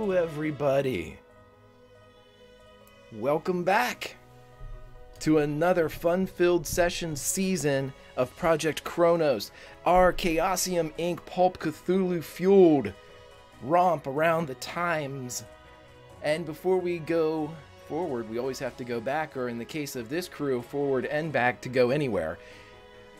Hello, everybody. Welcome back to another fun-filled session season of Project Cronus, our Chaosium Inc. Pulp Cthulhu fueled romp around the times. And before we go forward, we always have to go back, or in the case of this crew, forward and back to go anywhere.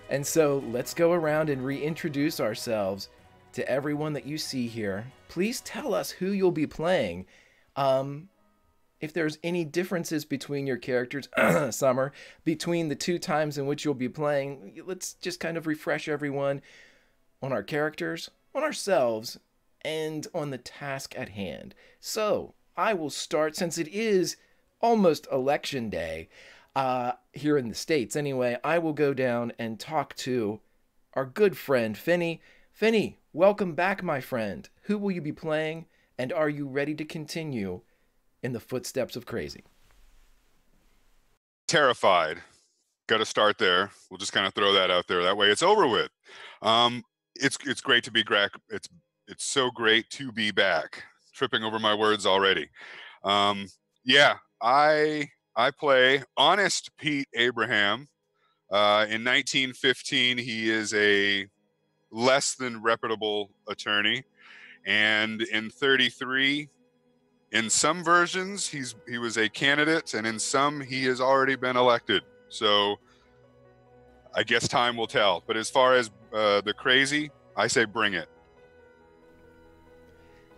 And so let's go around and reintroduce ourselves to everyone that you see here. Please tell us who you'll be playing. If there's any differences between your characters, Summer, between the two times in which you'll be playing, let's just kind of refresh everyone on our characters, on ourselves, and on the task at hand. So, I will start, since it is almost election day, here in the States anyway. I will go down and talk to our good friend, Finney. Finney, welcome back, my friend. Who will you be playing, and are you ready to continue in the footsteps of crazy? Terrified. Got to start there. We'll just kind of throw that out there. That way it's over with. It's great to be back. It's so great to be back. Tripping over my words already. I play Honest Pete Abraham. In 1915, he is a less than reputable attorney, and in 33, in some versions he was a candidate, and in some he has already been elected. So I guess time will tell. But as far as the crazy, I say bring it.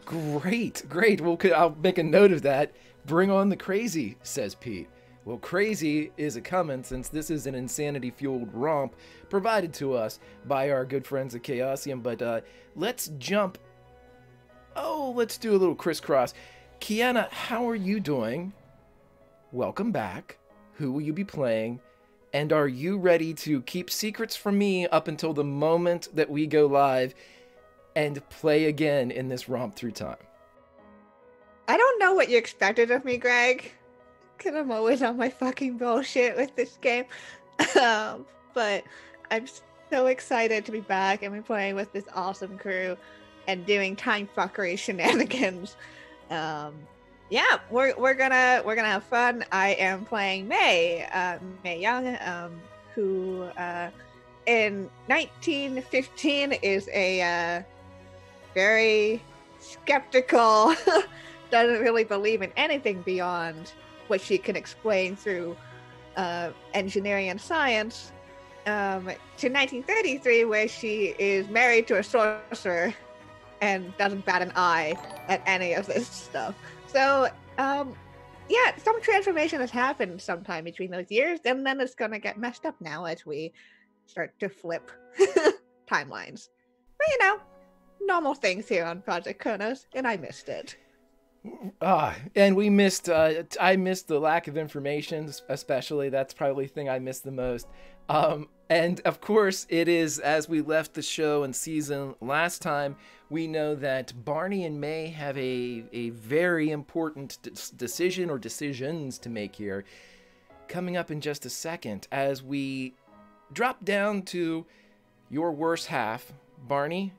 Great. Well, I'll make a note of that. Bring on the crazy, says Pete. Well, crazy is a coming, since this is an insanity-fueled romp provided to us by our good friends at Chaosium. But let's jump. Oh, let's do a little crisscross. Kiana, how are you doing? Welcome back. Who will you be playing? And are you ready to keep secrets from me up until the moment that we go live and play again in this romp through time? I don't know what you expected of me, Greg, because I'm always on my fucking bullshit with this game. But I'm so excited to be back and be playing with this awesome crew and doing time fuckery shenanigans. We're gonna have fun. I am playing May Young, who in 1915 is a very skeptical, doesn't really believe in anything beyond what she can explain through engineering and science, to 1933, where she is married to a sorcerer and doesn't bat an eye at any of this stuff. So, some transformation has happened sometime between those years, and then it's gonna get messed up now as we start to flip timelines. But normal things here on Project Cronus, and I missed it. And we missed, I missed the lack of information, especially. That's probably the thing I missed the most. And of course, it is, as we left the show and season last time, we know that Barney and May have a very important decision or decisions to make here, coming up in just a second, as we drop down to your worst half. Barney,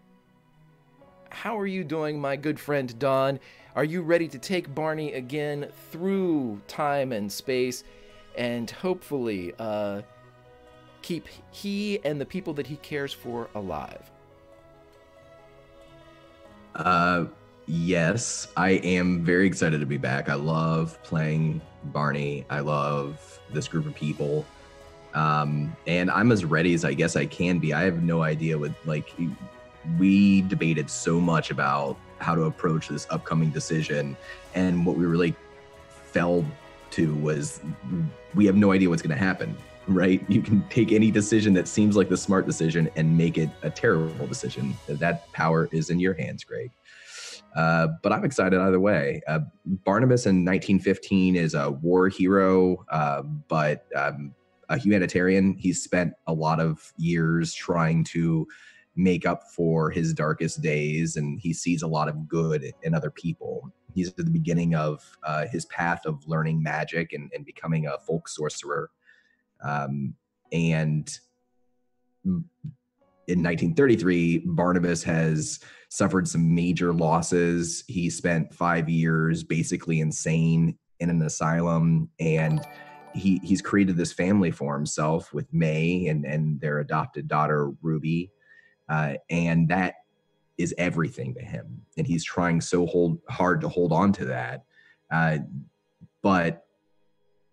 how are you doing, my good friend Don? Are you ready to take Barney again through time and space and hopefully keep he and the people that he cares for alive? Yes, I am very excited to be back. I love playing Barney. I love this group of people. And I'm as ready as I guess I can be. I have no idea we debated so much about how to approach this upcoming decision, and what we really fell to was we have no idea what's going to happen, right? You can take any decision that seems like the smart decision and make it a terrible decision. That power is in your hands, Greg. But I'm excited either way. Barnabas in 1915 is a war hero, but a humanitarian. He's spent a lot of years trying to make up for his darkest days, and he sees a lot of good in other people. He's at the beginning of his path of learning magic and becoming a folk sorcerer. And in 1933, Barnabas has suffered some major losses. He spent 5 years basically insane in an asylum, and he's created this family for himself with May and their adopted daughter Ruby, and that is everything to him. And he's trying so hard to hold on to that, but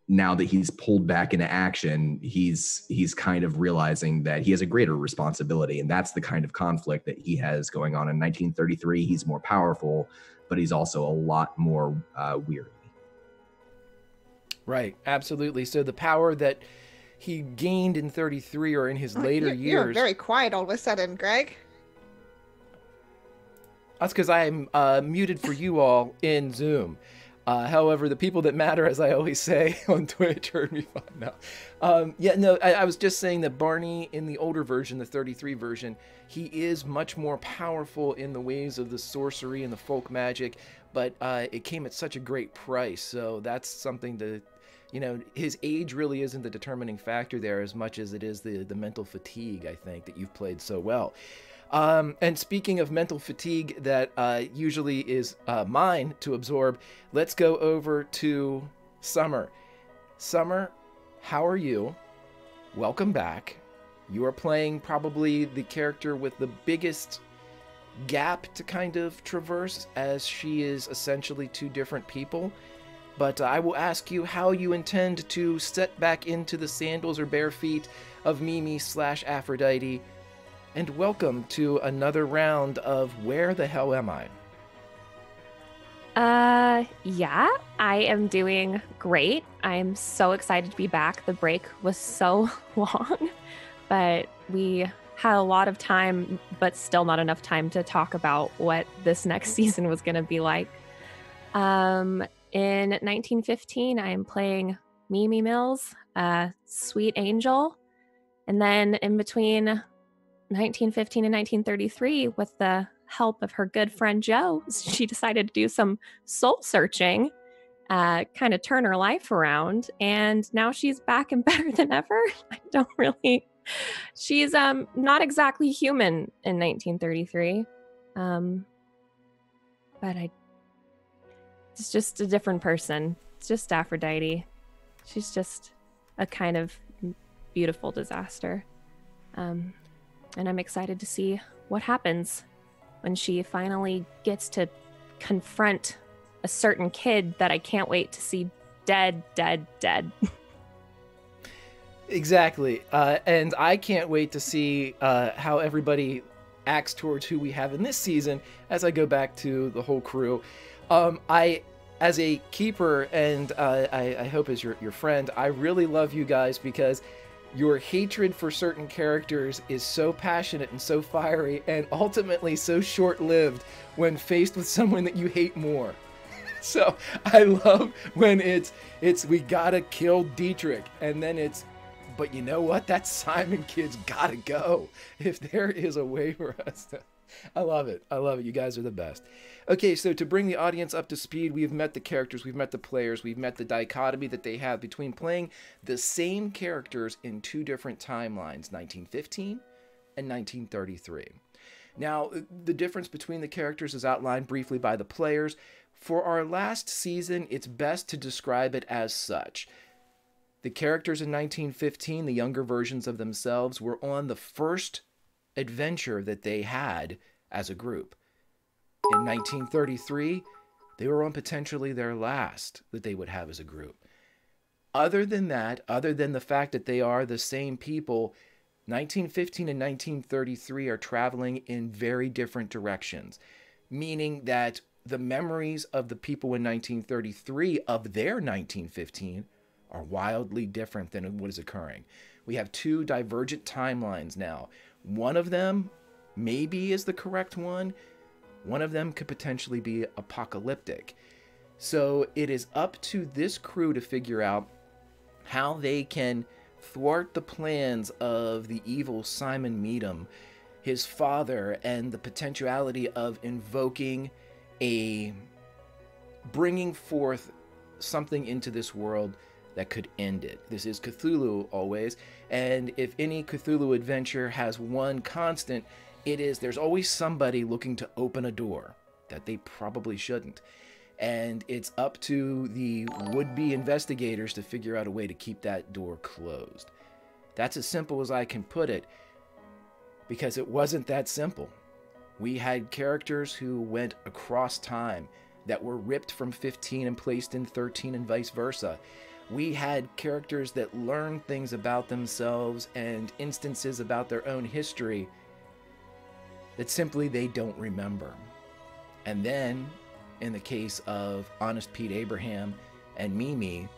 now that he's pulled back into action, he's kind of realizing that he has a greater responsibility, and that's the kind of conflict that he has going on in 1933. He's more powerful, but he's also a lot more weary. Right, absolutely. So the power that he gained in 33 or in his later years... You're very quiet all of a sudden, Greg. That's because I'm muted for you all in Zoom. However, the people that matter, as I always say on Twitch, heard me fine now. I was just saying that Barney, in the older version, the 33 version, he is much more powerful in the ways of the sorcery and the folk magic, but it came at such a great price. So that's something to, his age really isn't the determining factor there as much as it is the mental fatigue, I think, that you've played so well. And speaking of mental fatigue that usually is mine to absorb, let's go over to Summer. Summer, how are you? Welcome back. You are playing probably the character with the biggest gap to kind of traverse, as she is essentially two different people. But I will ask you how you intend to step back into the sandals or bare feet of Mimi/Aphrodite. And welcome to another round of Where the Hell Am I? Yeah, I am doing great. I'm so excited to be back. The break was so long, but we had a lot of time, but still not enough time to talk about what this next season was going to be like. In 1915, I am playing Mimi Mills, Sweet Angel. And then in between 1915 and 1933, with the help of her good friend Joe, she decided to do some soul searching, kind of turn her life around, and now she's back and better than ever. She's not exactly human in 1933, but it's just a different person. It's just Aphrodite. She's just a kind of beautiful disaster. And I'm excited to see what happens when she finally gets to confront a certain kid that I can't wait to see dead. Exactly. And I can't wait to see how everybody acts towards who we have in this season as I go back to the whole crew. I, as a keeper, and I hope as your friend, I really love you guys because your hatred for certain characters is so passionate and so fiery and ultimately so short-lived when faced with someone that you hate more. So I love when it's we gotta kill Dietrich, and then it's, but you know what? That Simon kid's gotta go. If there is a way for us to... I love it. You guys are the best. Okay, so to bring the audience up to speed, we've met the characters, we've met the players, we've met the dichotomy that they have between playing the same characters in two different timelines, 1915 and 1933. Now, the difference between the characters is outlined briefly by the players. For our last season, it's best to describe it as such. The characters in 1915, the younger versions of themselves, were on the first adventure that they had as a group. In 1933, they were on potentially their last that they would have as a group. Other than that, other than the fact that they are the same people, 1915 and 1933 are traveling in very different directions, meaning that the memories of the people in 1933 of their 1915 are wildly different than what is occurring. We have two divergent timelines now. One of them maybe is the correct one. One of them could potentially be apocalyptic. So it is up to this crew to figure out how they can thwart the plans of the evil Simon Meadham, his father, and the potentiality of invoking bringing forth something into this world that could end it. This is Cthulhu always, and if any Cthulhu adventure has one constant, there's always somebody looking to open a door that they probably shouldn't. And it's up to the would-be investigators to figure out a way to keep that door closed. That's as simple as I can put it, because it wasn't that simple. We had characters who went across time that were ripped from 15 and placed in 13 and vice versa. We had characters that learned things about themselves and instances about their own history that simply they don't remember. And then, in the case of Honest Pete Abraham and Mimi,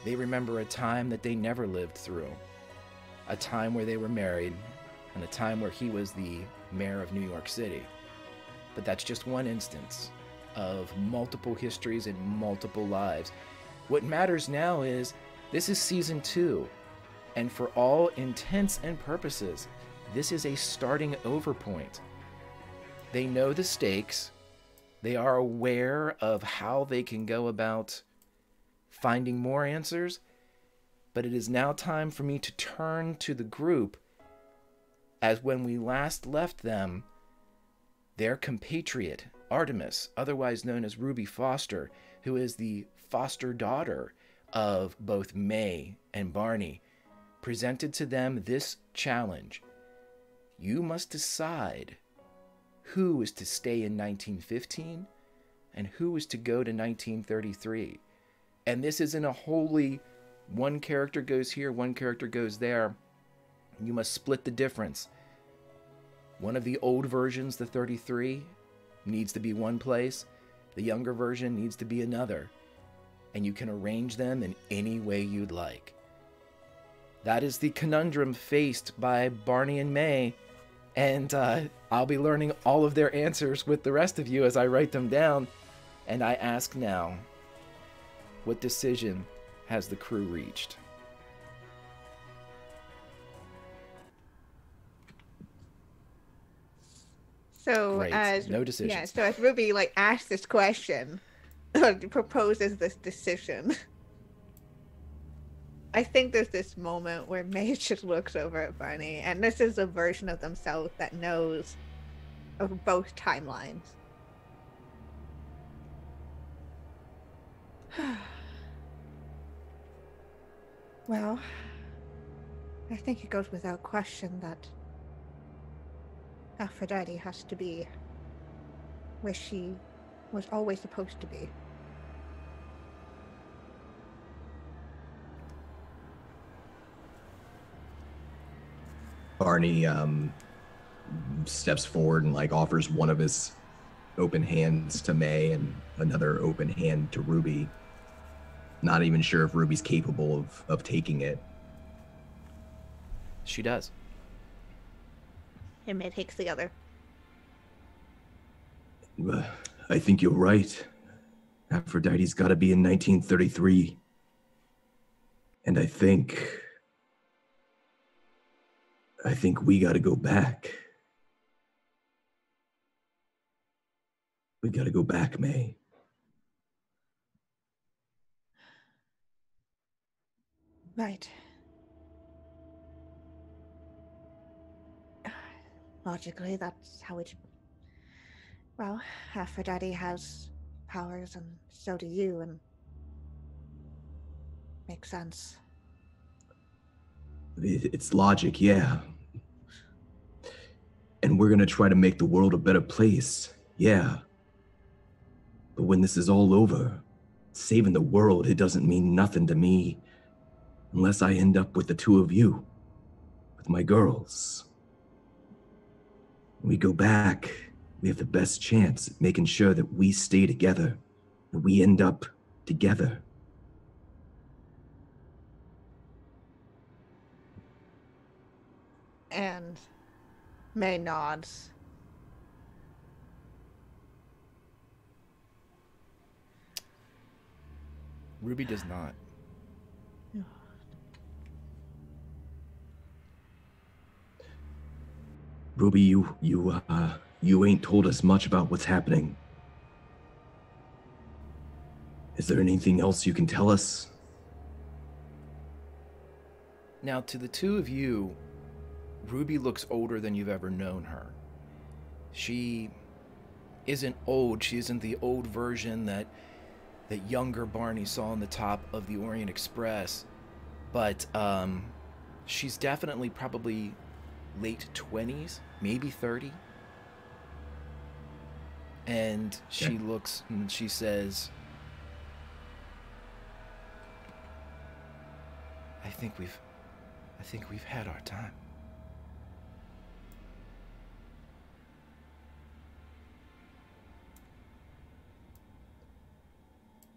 they remember a time that they never lived through. A time where they were married, and a time where he was the mayor of New York City. But that's just one instance of multiple histories and multiple lives. What matters now is, this is season 2, and for all intents and purposes, this is a starting over point. They know the stakes. They are aware of how they can go about finding more answers, but it is now time for me to turn to the group, as when we last left them, their compatriot, Artemis, otherwise known as Ruby Foster, who is the foster daughter of both May and Barney, presented to them this challenge. You must decide who is to stay in 1915 and who is to go to 1933. And this isn't a wholly one character goes here, one character goes there. You must split the difference. One of the old versions, the 33, needs to be one place. The younger version needs to be another. And you can arrange them in any way you'd like. That is the conundrum faced by Barney and May. And I'll be learning all of their answers with the rest of you as I write them down. And I ask now, what decision has the crew reached? So Great. as No decisions. Yeah, so as Ruby asks this question, proposes this decision, I think there's this moment where May just looks over at Barney, and this is a version of themselves that knows of both timelines. Well, I think it goes without question that Aphrodite has to be where she was always supposed to be. Barney steps forward and offers one of his open hands to May and another open hand to Ruby. Not even sure if Ruby's capable of taking it. She does. And May takes the other. I think you're right. Aphrodite's got to be in 1933. And I think we got to go back. We got to go back, May. Right. Logically, that's how it... Well, Aphrodite has powers, and so do you, and... Makes sense. It's logic, yeah. And we're gonna try to make the world a better place, yeah. But when this is all over, saving the world, it doesn't mean nothing to me unless I end up with the two of you, with my girls. When we go back, we have the best chance at making sure that we stay together, that we end up together. And May nods. Ruby does not. Ruby, you ain't told us much about what's happening. Is there anything else you can tell us? Now, to the two of you, Ruby looks older than you've ever known her. She isn't old. She isn't the old version that younger Barney saw on the top of the Orient Express, but she's definitely probably late 20s, maybe 30. And she looks and she says, I think we've had our time.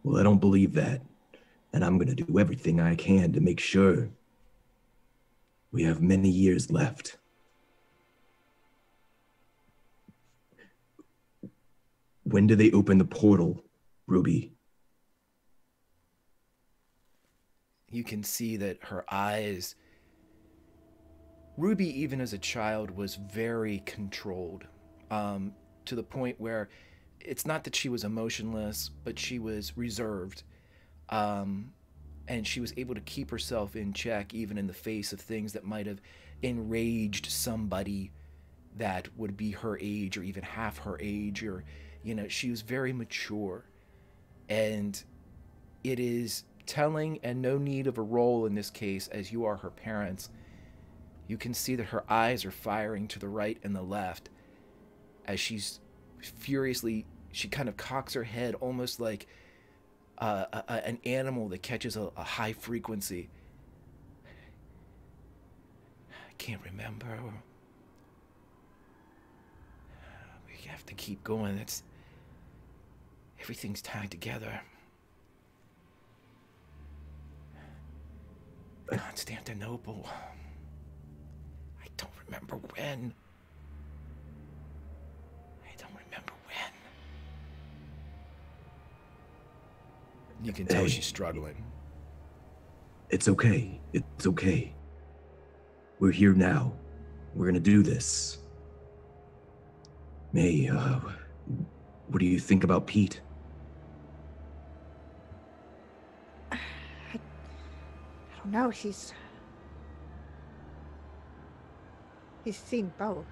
Well, I don't believe that, and I'm going to do everything I can to make sure we have many years left. When do they open the portal, Ruby? You can see that her eyes... Ruby, even as a child, was very controlled, to the point where it's not that she was emotionless, but she was reserved. And she was able to keep herself in check even in the face of things that might have enraged somebody that would be her age or even half her age, or, you know, she was very mature. And it is telling, and no need of a role in this case, as you are her parents. You can see that her eyes are firing to the right and the left as she's furiously, she kind of cocks her head almost like an animal that catches a high frequency. I can't remember. We have to keep going. Everything's tied together. Constantinople. I don't remember when. You can tell she's struggling. It's okay. It's okay. We're here now. We're gonna do this. May, what do you think about Pete? I don't know. He's seen both.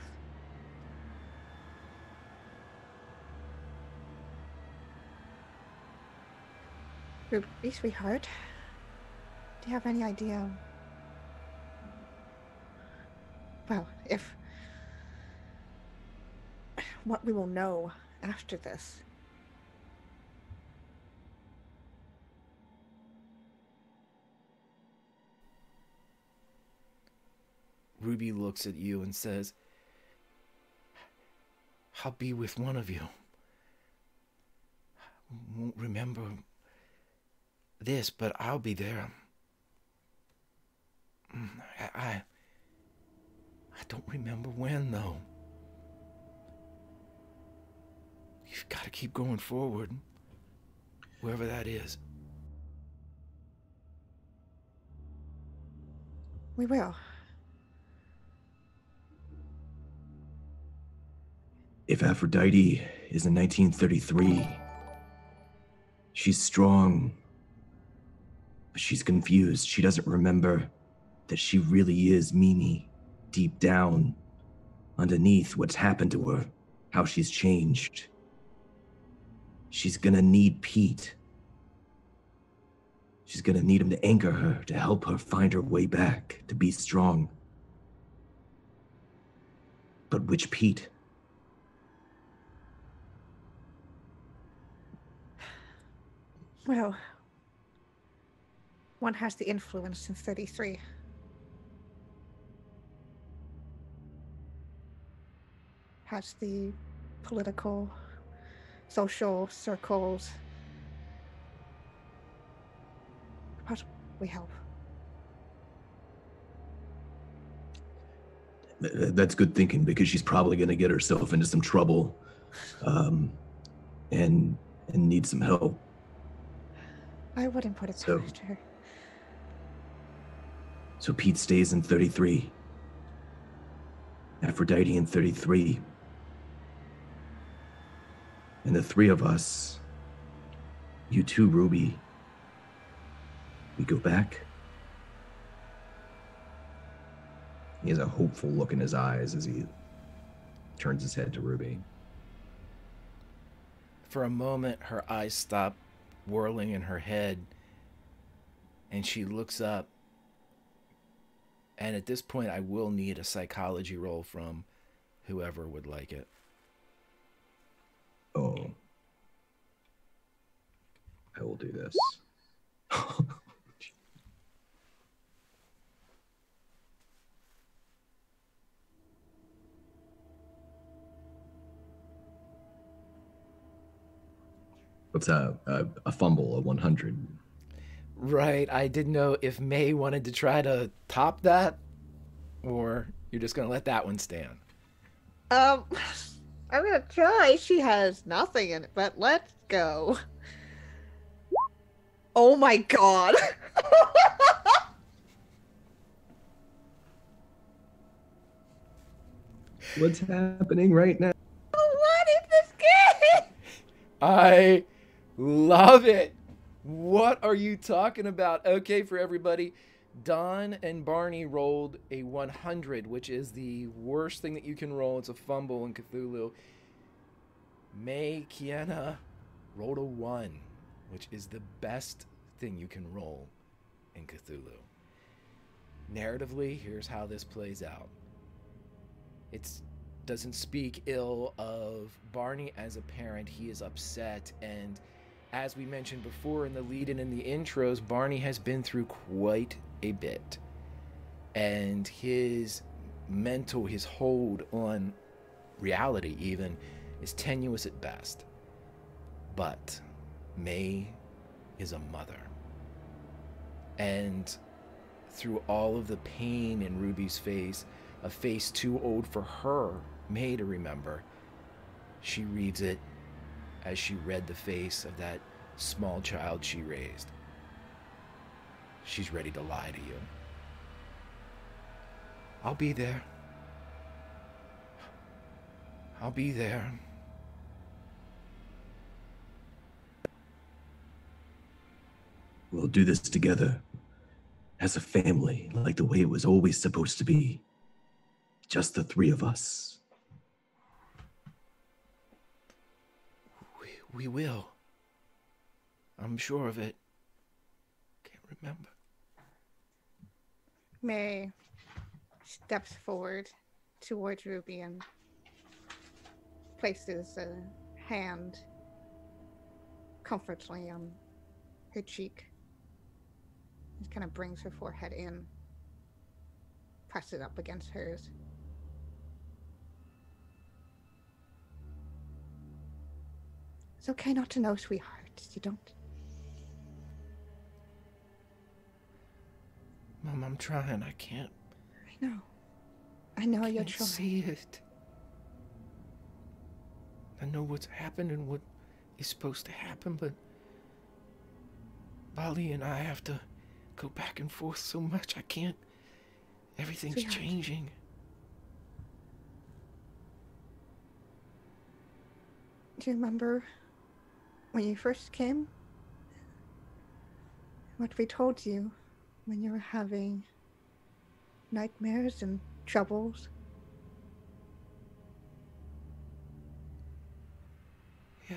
Ruby, sweetheart, do you have any idea? Well, what we will know after this? Ruby looks at you and says, I'll be with one of you. I won't remember this, but I'll be there. I don't remember when, though. You've got to keep going forward, wherever that is. We will. If Aphrodite is in 1933, she's strong, but she's confused. She doesn't remember that she really is Mimi, deep down, underneath what's happened to her, how she's changed. She's gonna need Pete. She's gonna need him to anchor her, to help her find her way back, to be strong. But which Pete? Well, one has the influence in 33. Has the political, social circles. Possibly help. That's good thinking, because she's probably going to get herself into some trouble, and need some help. I wouldn't put it past her. So Pete stays in 33. Aphrodite in 33. And the three of us, you too, Ruby, we go back. He has a hopeful look in his eyes as he turns his head to Ruby. For a moment, her eyes stop whirling in her head, and she looks up. And at this point, I will need a psychology roll from whoever would like it. Oh. I will do this. What's a fumble, a 100? Right. I didn't know if May wanted to try to top that, or you're just going to let that one stand. I'm gonna try. She has nothing in it, but let's go. Oh my god. What's happening right now? What is this game? I love it. What are you talking about? Okay, for everybody, Don and Barney rolled a 100, which is the worst thing that you can roll. It's a fumble in Cthulhu. May Kiana rolled a 1, which is the best thing you can roll in Cthulhu. Narratively, here's how this plays out. It doesn't speak ill of Barney as a parent. He is upset, and as we mentioned before in the lead-in and the intros, Barney has been through quite a bit. And his hold on reality even is tenuous at best. But May is a mother. And through all of the pain in Ruby's face, a face too old for her, May, to remember, she reads it as she read the face of that small child she raised. She's ready to lie to you. I'll be there. I'll be there. We'll do this together. As a family, like the way it was always supposed to be. Just the three of us. We will. I'm sure of it. Can't remember. May steps forward towards Ruby and places a hand comfortably on her cheek. Just kind of brings her forehead in, presses it up against hers. It's okay not to know, sweetheart. You don't. Mom, I'm trying. I can't. I know. I know you're Can't trying. see it. I know what's happened and what is supposed to happen, but Bali and I have to go back and forth so much. I can't. Everything's Sweetheart. changing. Do you remember when you first came? What we told you when you were having nightmares and troubles? Yeah.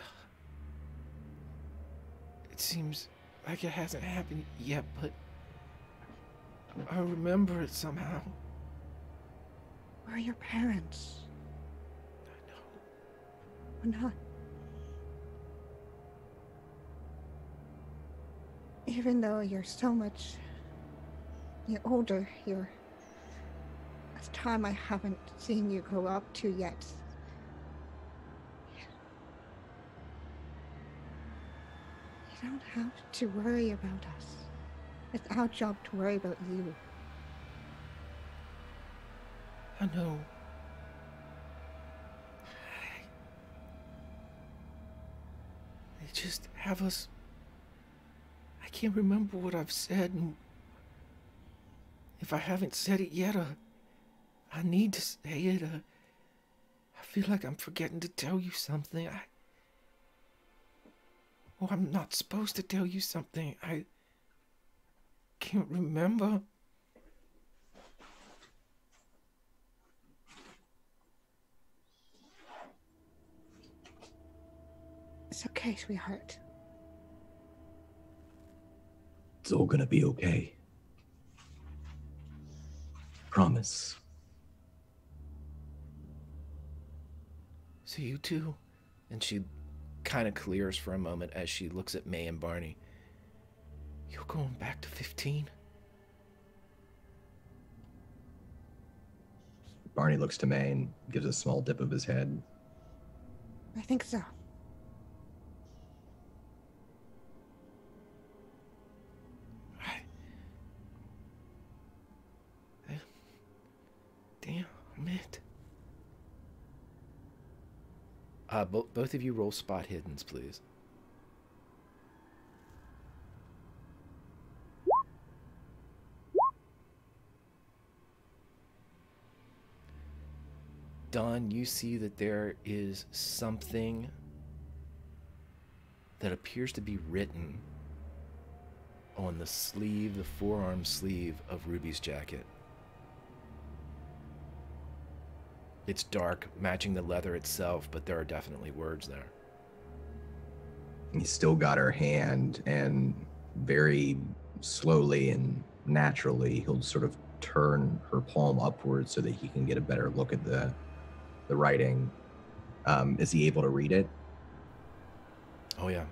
It seems like it hasn't happened yet, but I remember it somehow. Where are your parents? I know. Or not? Even though you're older, it's time I haven't seen you grow up to yet. You don't have to worry about us. It's our job to worry about you. I know. They just have us. I can't remember what I've said, and if I haven't said it yet, I need to say it. I feel like I'm forgetting to tell you something. I'm not supposed to tell you something. I can't remember. It's okay, sweetheart. It's all gonna be okay. Promise. So you two? And she kind of clears for a moment as she looks at May and Barney. You're going back to 15? Barney looks to May and gives a small dip of his head. I think so. Damn it. Both of you roll spot hiddens, please. Dawn, you see that there is something that appears to be written on the sleeve, the forearm sleeve of Ruby's jacket. It's dark, matching the leather itself, but there are definitely words there. He's still got her hand, and very slowly and naturally, he'll sort of turn her palm upwards so that he can get a better look at the writing. Is he able to read it? Oh, yeah.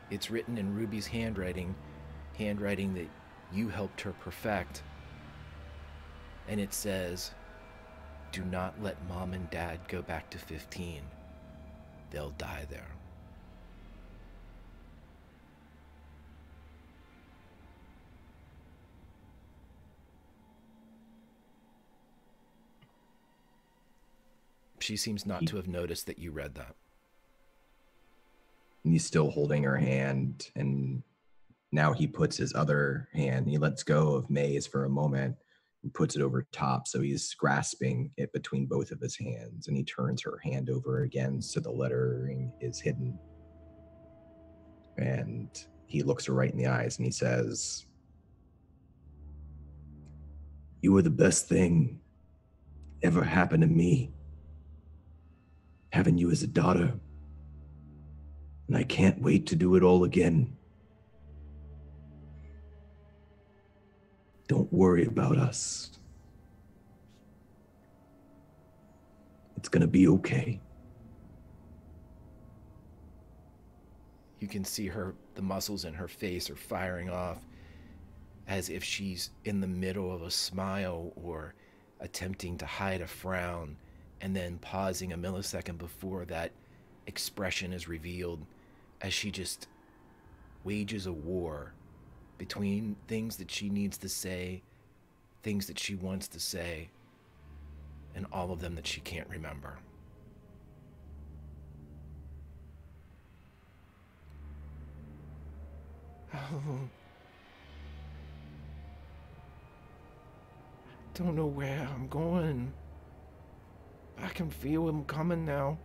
It's written in Ruby's handwriting that you helped her perfect. And it says, "Do not let Mom and Dad go back to 15. They'll die there." She seems not to have noticed that you read that. And he's still holding her hand, and now he puts his other hand, he lets go of May's for a moment and puts it over top, so he's grasping it between both of his hands, and he turns her hand over again so the lettering is hidden. And he looks her right in the eyes and he says, "You were the best thing ever happened to me, having you as a daughter. And I can't wait to do it all again. Don't worry about us. It's gonna be okay." You can see the muscles in her face are firing off as if she's in the middle of a smile or attempting to hide a frown, and then pausing a millisecond before that expression is revealed as she just wages a war between things that she needs to say, things that she wants to say, and all of them that she can't remember. Oh. I don't know where I'm going. I can feel him coming now.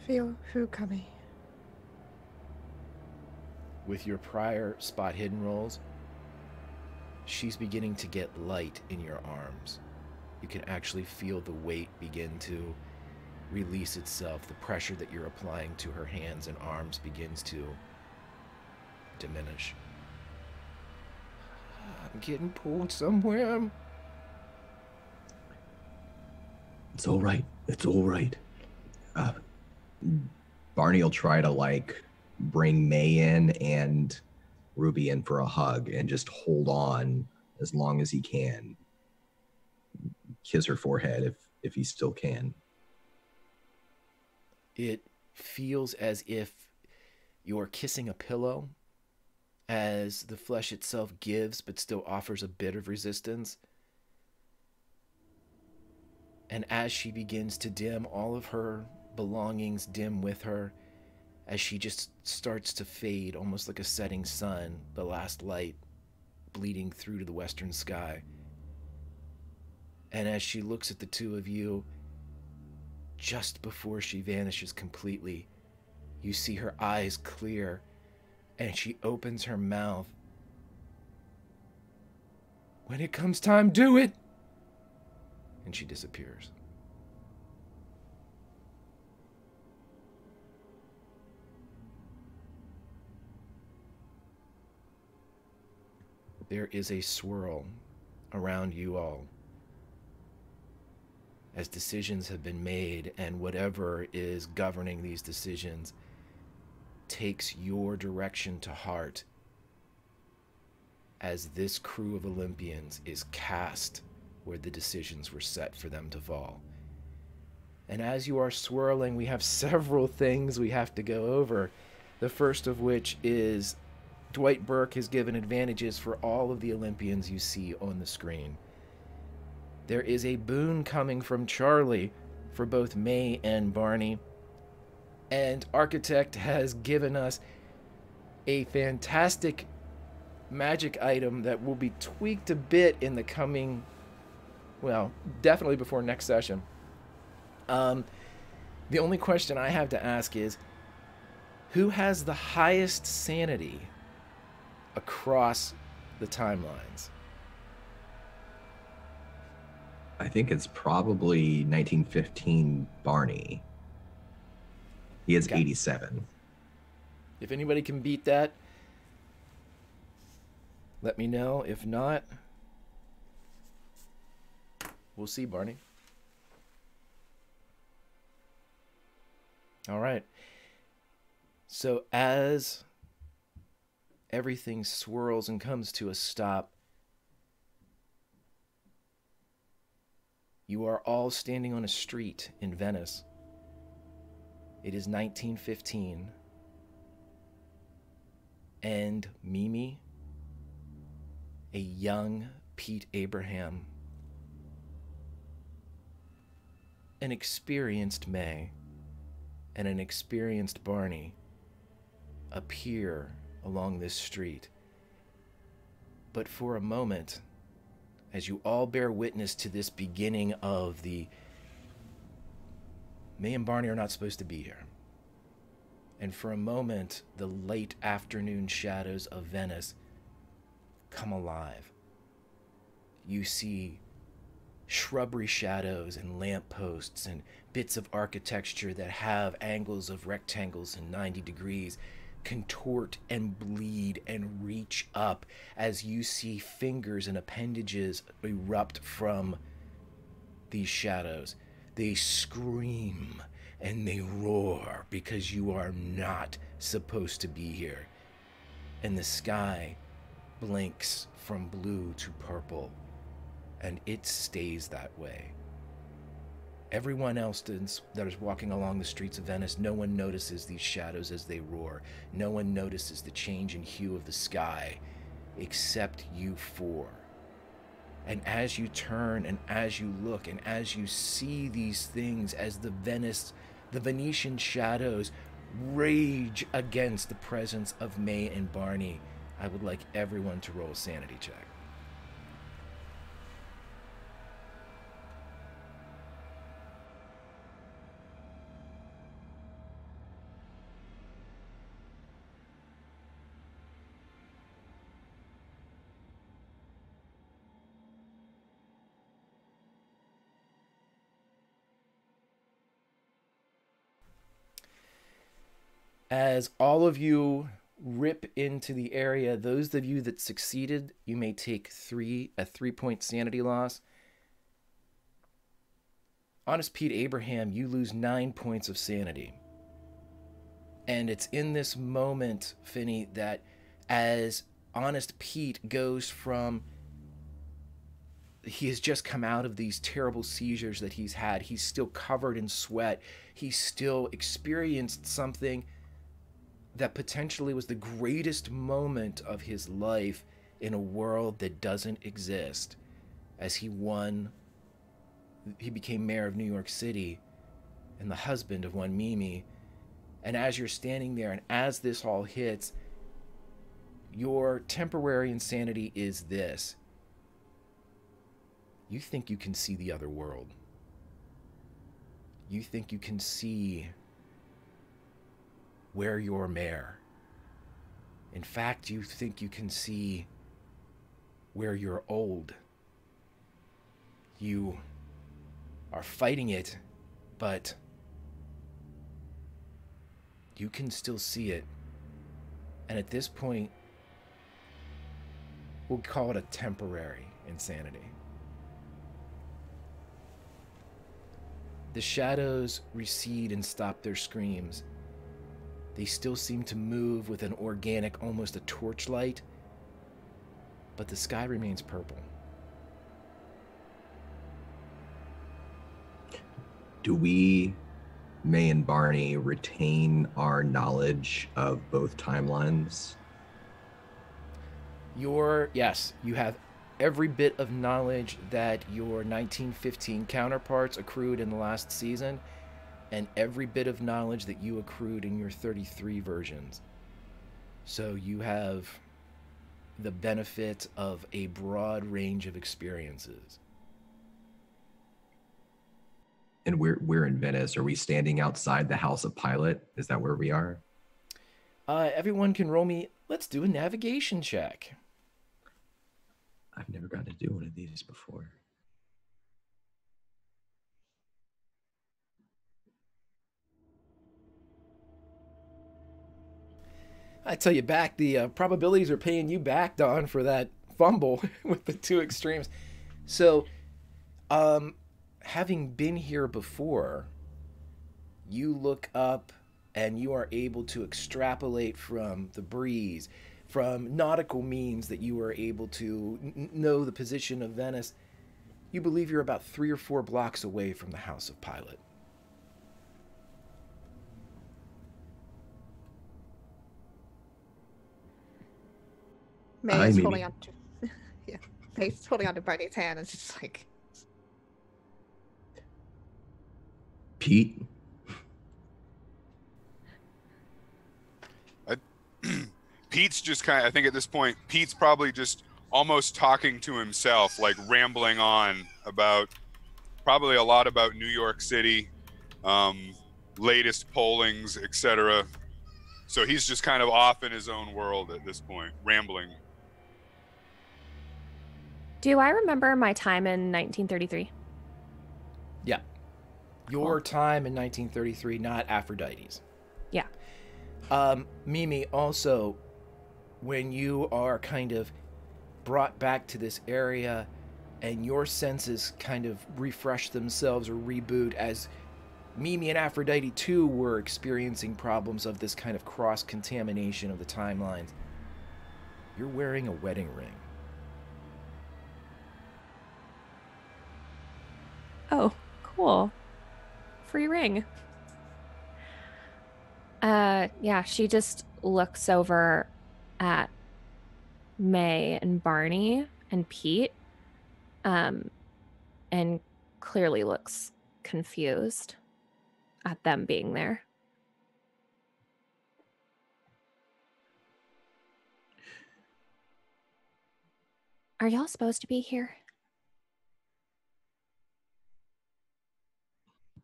Feel who coming? With your prior spot hidden rolls, she's beginning to get light in your arms. You can actually feel the weight begin to release itself. The pressure that you're applying to her hands and arms begins to diminish. I'm getting pulled somewhere. It's all right. It's all right. Barney will try to bring May in and Ruby in for a hug and just hold on as long as he can. Kiss her forehead if he still can. It feels as if you're kissing a pillow, as the flesh itself gives but still offers a bit of resistance. And as she begins to dim, all of her belongings dim with her, as she just starts to fade, almost like a setting sun, the last light bleeding through to the western sky. And as she looks at the two of you, just before she vanishes completely, you see her eyes clear, and she opens her mouth. "When it comes time, do it! and she disappears. There is a swirl around you all as decisions have been made, and whatever is governing these decisions takes your direction to heart as this crew of Olympians is cast where the decisions were set for them to fall. And as you are swirling, we have several things we have to go over. The first of which is Dwight Burke has given advantages for all of the Olympians you see on the screen. There is a boon coming from Charlie for both May and Barney. And Architect has given us a fantastic magic item that will be tweaked a bit in the coming, well, definitely before next session. The only question I have to ask is, who has the highest sanity across the timelines? I think it's probably 1915 Barney. He has 87. If anybody can beat that, let me know. If not, we'll see, Barney. All right. So as everything swirls and comes to a stop, you are all standing on a street in Venice. It is 1915, and Mimi, a young Pete Abraham, an experienced May, and an experienced Barney appear along this street. But for a moment, as you all bear witness to this beginning of the May and Barney are not supposed to be here. And for a moment, the late afternoon shadows of Venice come alive. You see shrubbery shadows and lampposts and bits of architecture that have angles of rectangles and 90 degrees contort and bleed and reach up as you see fingers and appendages erupt from these shadows. They scream and they roar because you are not supposed to be here. And the sky blinks from blue to purple, and it stays that way. Everyone else that is walking along the streets of Venice, no one notices these shadows as they roar. No one notices the change in hue of the sky, except you four. And as you turn and as you look and as you see these things, as the Venetian shadows rage against the presence of May and Barney, I would like everyone to roll a sanity check. As all of you rip into the area, those of you that succeeded, you may take a 3-point sanity loss. Honest Pete Abraham, you lose 9 points of sanity. And it's in this moment, Finney, that as Honest Pete goes from, he has just come out of these terrible seizures that he's had. He's still covered in sweat. He's still experienced something that potentially was the greatest moment of his life in a world that doesn't exist, as he became mayor of New York City and the husband of one Mimi. And as you're standing there and as this all hits, your temporary insanity is this: you think you can see the other world. You think you can see where you're mayor. In fact, you think you can see where you're old. You are fighting it, but you can still see it. And at this point, we'll call it a temporary insanity. The shadows recede and stop their screams. They still seem to move with an organic, almost a torchlight, but the sky remains purple. Do we, May and Barney, retain our knowledge of both timelines? Yes, you have every bit of knowledge that your 1915 counterparts accrued in the last season, and every bit of knowledge that you accrued in your 33 versions. So you have the benefit of a broad range of experiences. And we're in Venice. Are we standing outside the House of Pilot? Is that where we are? Everyone can roll me. Let's do a navigation check. I've never gotten to do one of these before. I tell you back, the probabilities are paying you back, Don, for that fumble with the two extremes. So, having been here before, you look up and you are able to extrapolate from the breeze, from nautical means that you are able to know the position of Venice. You believe you're about 3 or 4 blocks away from the House of Pilot. May's holding on to May's holding on to Barney's hand and just like, Pete? Pete's just kind of, I think at this point, Pete's probably just almost talking to himself, like rambling on about probably a lot about New York City, latest pollings, etc. So he's just kind of off in his own world at this point, rambling. Do I remember my time in 1933? Yeah. Your time in 1933, not Aphrodite's. Yeah. Mimi, also, when you are kind of brought back to this area and your senses kind of refresh themselves or reboot, as Mimi and Aphrodite too were experiencing problems of this kind of cross-contamination of the timelines, you're wearing a wedding ring. Oh, cool. Free ring. Yeah, she just looks over at May and Barney and Pete, and clearly looks confused at them being there. Are y'all supposed to be here?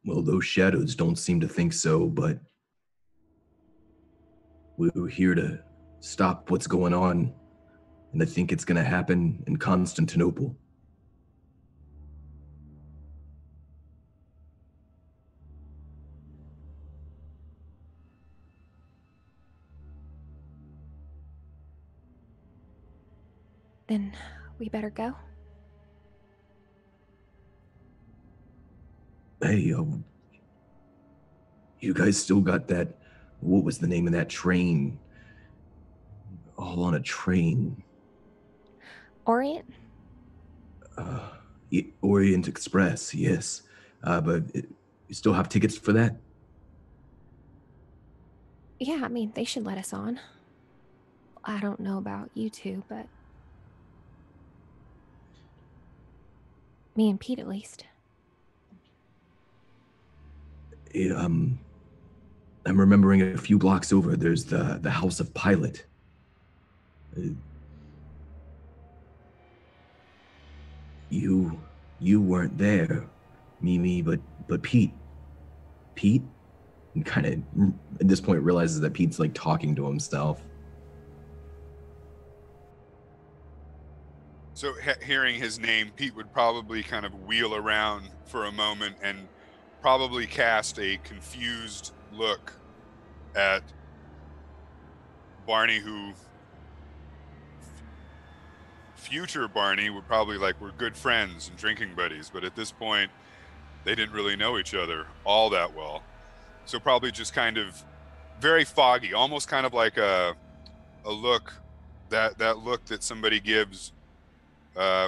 Well, those shadows don't seem to think so, but we're here to stop what's going on, and I think it's going to happen in Constantinople. Then we better go. Hey, you guys still got that, what was the name of that train? All on a train. Orient? Orient Express, yes. But you still have tickets for that? Yeah, I mean, they should let us on. I don't know about you two, but me and Pete at least. I'm remembering a few blocks over, there's the House of Pilot. You weren't there, Mimi, but Pete, and kind of at this point realizes that Pete's like talking to himself. So hearing his name, Pete would probably kind of wheel around for a moment and probably cast a confused look at Barney, who future Barney would probably like, we're good friends and drinking buddies, but at this point they didn't really know each other all that well. So probably just kind of very foggy, almost kind of like a look, that look that somebody gives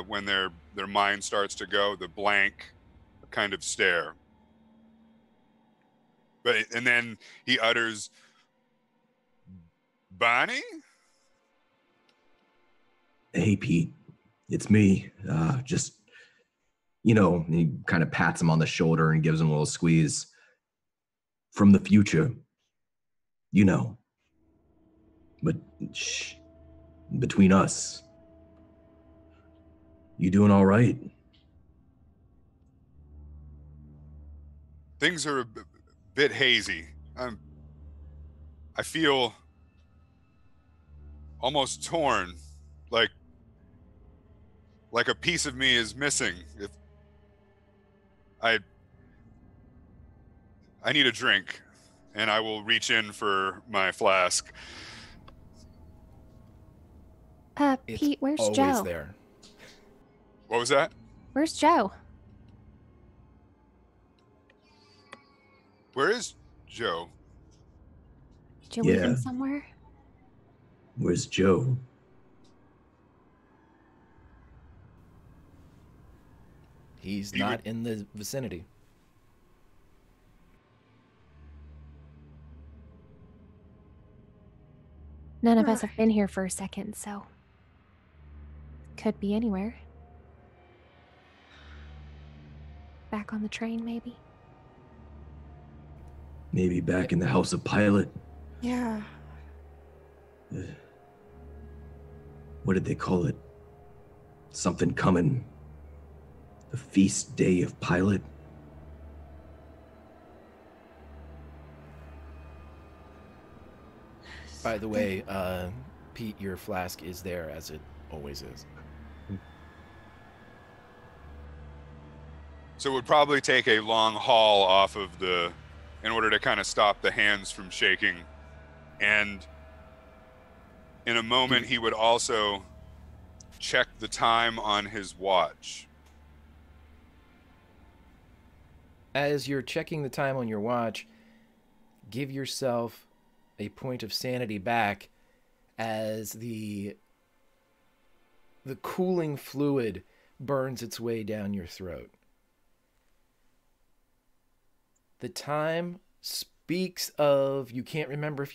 when their mind starts to go, the blank kind of stare. But and then he utters, "Bonnie?" Hey, Pete, it's me. Just, you know, he kind of pats him on the shoulder and gives him a little squeeze. From the future, you know. But shh, between us, you doing all right? Things are a bit hazy. I feel almost torn, like a piece of me is missing. If I need a drink, and I will reach in for my flask. It's Pete, where's always Joe? there. What was that? Where's Joe? Where is Joe? Did you leave him Yeah. somewhere? Where's Joe? He's not in the vicinity. None of us have been here for a second, so could be anywhere. Back on the train, maybe. Maybe back in the House of Pilot. Yeah. What did they call it? Something coming. The feast day of Pilot. By the way, Pete, your flask is there as it always is. So it would probably take a long haul off of in order to kind of stop the hands from shaking. And in a moment, he would also check the time on his watch. As you're checking the time on your watch, give yourself a point of sanity back as the cooling fluid burns its way down your throat. The time speaks of, you can't remember if you